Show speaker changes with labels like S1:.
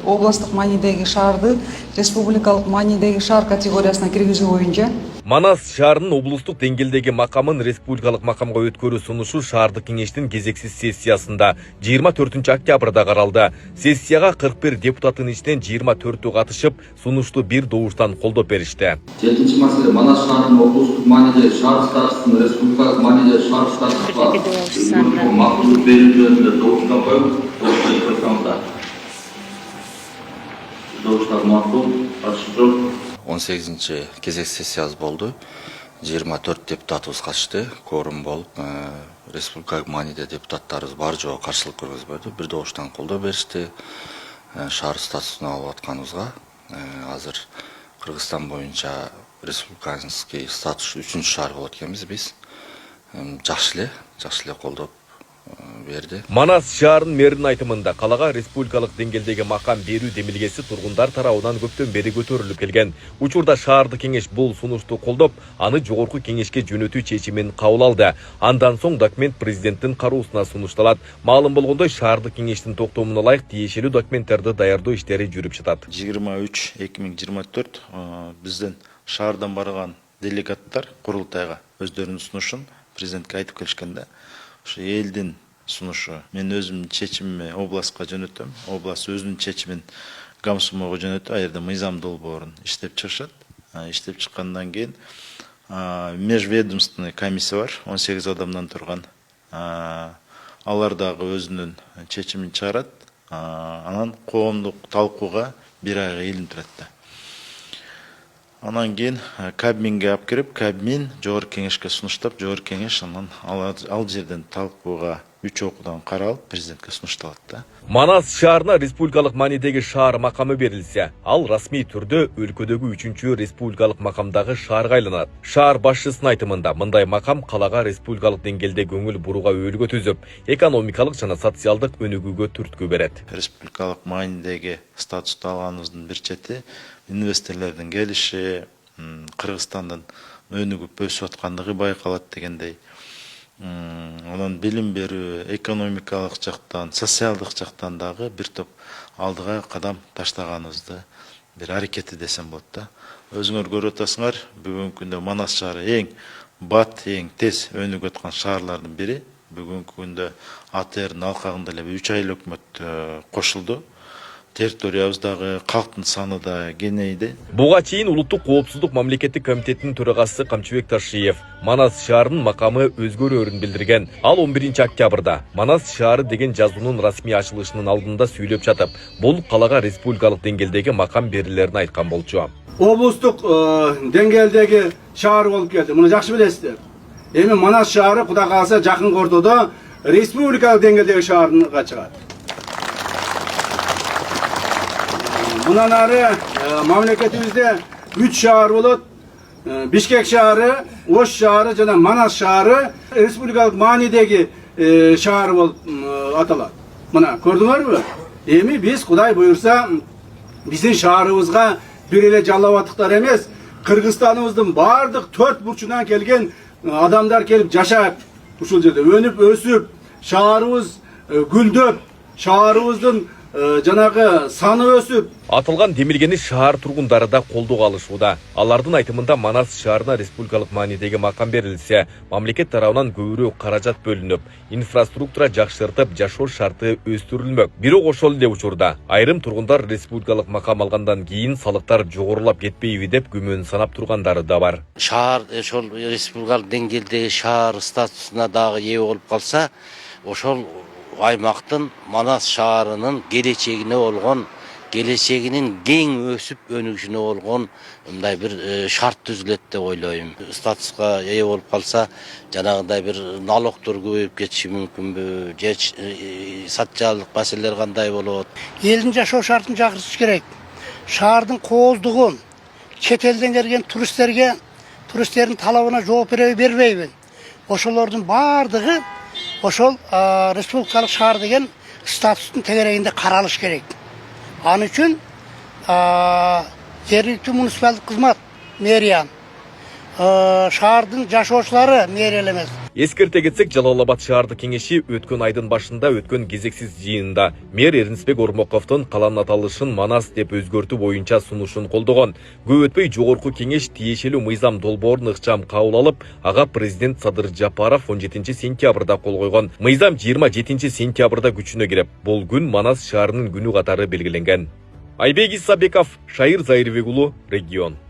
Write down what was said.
S1: областық маанидеги шаарды республикалык маанидеги шаар категориясына киргизүү боюнча
S2: Манас шаарынын облустук деңгээлдеги макамын республикалык макамга өткөрүү сунушу шаардык кеңештин кезексиз сессиясында 24 октябрда каралды. Сессияга 41 депутаттын ичинен 24-ü катышып, сунушту бир добуштан колдоп беришти.
S3: 7-чи маселе Манас шаарынын облустук маанидеги шаар статусун республикалык маанидеги шаар статусуна макулдук берүү жөнүндө добуштан коюп, добуштар макул, каршы жок.
S4: 18-ci кезек сессиясы болды. 24 депутатыбыз катышты, кворум болуп, республикалык мааниде депутаттарыбыз бар жок каршылык көргөзбөдү. Бир добуштан колдоо беришти. Шаар статусун алып атканыбызга азыр Кыргызстан боюнча республиканский статус 3-чү шаар болот экенбиз биз. Жакшы эле колдоп берди.
S2: Манас шаарынын мэринин айтымында калага республикалык деңгээлдеги макам берүү демилгеси тургундар тарабынан көптөн бери көтөрүлүп келген. Учурда шаардык кеңеш бул сунушту колдоп, аны жогорку кеңешке жөнөтүү чечимин кабыл алды. Андан соң документ президенттин кароосуна сунушталат. Маалым болгондой, шаардык кеңештин токтомуна ылайык тиешелүү документтерди даярдоо иштери жүрүп жатат.
S5: 23-2024 бизден шаардан барган делегаттар курултайга өздөрүнүн сунушун президентке айтып келишкенде, ошо элдин сунушу мен өзүмдүн чечимими областка жөнөтөм, област өзүнүн чечимин Гамсумого жөнөтөт, ал жерде мыйзам долбоорун иштеп чыгышат. Иштеп чыккандан кийин межведомственный комиссия бар, 18 адамдан турган. Алар дагы өзүнүн чечимин чыгарат. Анан коомдук талкууга 1 айга илинтирет. Анан кийин Кабминге алып кирип, Кабмин жогорку кеңешке сунуштап, жогорку кеңеш анан ал жерден талкууга 3 окуудан каралып президентке сунушталат.
S2: Манас шаарына республикалык маанидеги шаар макамы берилсе, ал расмий түрдө өлкөдөгү 3-чү республикалык макамдагы шаарга айланат. Шаар башчысынын айтымында мындай макам калага республикалык деңгээлде көңүл бурууга өөлгө түзүп, экономикалык жана социалдык өнүгүүгө түрткү берет.
S5: Республикалык маанидеги статусту алганыбыздын бир чети инвесторлордун келиши, Кыргызстандын өнүгүп өсүп аткандыгы байкалат дегендей. Анан билим берүү, экономикалык жактан, социалдык жактан дагы бир топ алдыга кадам таштаганыбызды бир аракети десем болот. Өзүңөр көрүп атасыңар, бүгүнкү күндө Манас шаары эң бат, эң тез өнүгүп аткан шаарлардын бири. Бүгүнкү күндө АТРдин алкагында эле 3 айлык өкмөт кошулду. Территориябыздагы калктын саны да кеңейди.
S2: Буга чейин улуттук коопсуздук мамлекеттик комитетинин төрагасы Камчыбек Ташиев Манас шаарынын макамы өзгөрөөрүн билдирген. Ал 11 октябрда Манас шаары деген жазуунун расмий ачылышынын алдында сүйлөп жатып, бул калага республикалык деңгээлдеги макам берилерин айткан болчу.
S6: Облустук деңгээлдеги шаар болуп келди. Муну жакшы билесиздер. Эми Манас шаары Кудай кааласа жакын ортодо республикалык деңгээлдеги шаарга чыгат. Bundan ары мамлекетибизде 3 шаар болот. Бишкек шаары, Ош шаары жана Манас шаары республикалык маанидеги шаар болуп аталат. Мына көрдүңөрбү? Эми биз Кудай буйрса биздин шаарыбызга бир эле жалалабаттыктар эмес, Кыргызстаныбыздын бардык 4 бурчунан келген адамдар келип жашап, ушул жерде өнүп өсүп, шаарыбыз гүлдөп, шаарыбыздын жанагы саны өсүп.
S2: Атылган демилгени шаар тургундары да колдоо алышууда. Алардын айтымында Манас шаарына республикалык маанидеги макам берилсе, мамлекет тарабынан көбүрөөк каражат бөлүнүп, инфраструктура жакшыртып, жашоо шарты өстүрүлмөк. Бирок ошол эле учурда айрым тургундар республикалык макам алгандан кийин салыктар жогорулап кетпейби деп күмөн санап тургандары да бар.
S7: Шаар ошол республикалык деңгээлдеги шаар статусуна дагы ээ болуп калса, ошол аймактын Манас шаарынын келечегине болгон, келечегинин кең өсүп өнүгүшүнө болгон мындай бир шарт түзүлөт деп ойлойм. Статуска ээ болуп калса, жанагындай бир налогдор көбөйүп кетиши мүмкүнбү, же социалдык маселелер кандай болот?
S8: Элдин жашоо шартын жакыртыш керек. Шаардын кооздугун чет элден келген туристтердин талабына жооп бербейби? Ошолордун бардыгы ошол республикалык шаар деген статустун тегерегинде каралыш керек. Аны үчүн жергиликтүү муниципалдык кызмат, мэрия, шаардын жашоочулары мэрия эле эмес,
S2: Эскерте кетсек, Жалал-Абад шаардык кеңеши өткөн айдын башында өткөн кезексиз жыйында мэр Эрнисбек Ормоковдун каланын аталышын Манас деп өзгөртүү боюнча сунушун колдогон. Көп өтпөй жогорку кеңеш тиешелүү мыйзам долбоорун ыкчам кабыл алып, ага президент Садыр Жапаров 17 сентябрда кол койгон. Мыйзам 27 сентябрда күчүнө кирип, бул күн Манас шаарынын күнү катары белгиленген. Айбек Исабеков, Шайыр Зайырбек уулу, Регион.